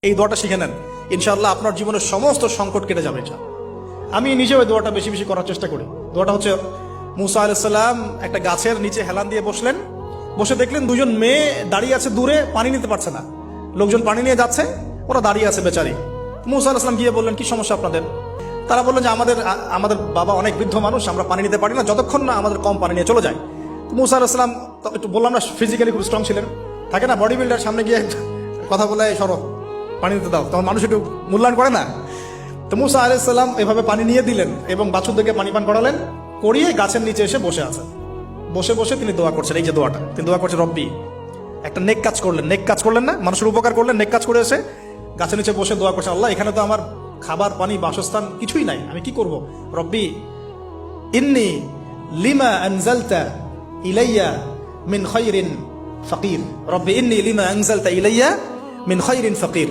এই দোয়াটা শিখে নেন, ইনশাআল্লাহ আপনার জীবনের সমস্ত সংকট কেটে যাবে। আমি নিজেও এই দোয়াটা বেশি বেশি করার চেষ্টা করি। দোয়াটা হচ্ছে, মুসা আলাইহিস সালাম একটা গাছের নিচে হেলান দিয়ে বসলেন, বসে দেখলেন দুজন মেয়ে দাঁড়িয়ে আছে দূরে, পানি নিতে পারছে না। লোকজন পানি নিয়ে যাচ্ছে, ওরা দাঁড়িয়ে আছে বেচারি। মুসা আলাইহিস সালাম গিয়ে বললেন, কি সমস্যা আপনাদের? তারা বললেন যে আমাদের বাবা অনেক বৃদ্ধ মানুষ, আমরা পানি নিতে পারি না যতক্ষণ না আমাদের কম পানি নিয়ে চলে যায়। মুসা আলাইহিস সালাম একটু বললাম না, ফিজিক্যালি খুব স্ট্রং ছিলেন, থাকে না বডি বিল্ডার, সামনে গিয়ে কথা বলে সরো পানি নিতে দাও, তখন মানুষ একটু মূল্যায়ন করে না। তো মুসা আলাইহিস সালাম এভাবে পানি নিয়ে দিলেন এবং বাছুরদেরকে পানি পান করালেন, করিয়ে গাছের নিচে এসে বসে আছেন। বসে বসে তিনি দোয়া করছেন, এই যে দোয়াটা তিনি দোয়া করছেন, রব্বি, একটা নেক কাজ করলেন, নেক কাজ করলেন না, মানুষের উপকার করলেন, নেক কাজ করে এসে গাছের নিচে বসে দোয়া করছেন, আল্লাহ এখানে তো আমার খাবার পানি বাসস্থান কিছুই নাই, আমি কি করব? রব্বি ইন্নী লিমা আনজালতা ইলাইয়া মিন খায়রিন ফাকির, রব্বি ইন্নী লিমা আনজালতা ইলাইয়া মিন খায়রিন ফাকির।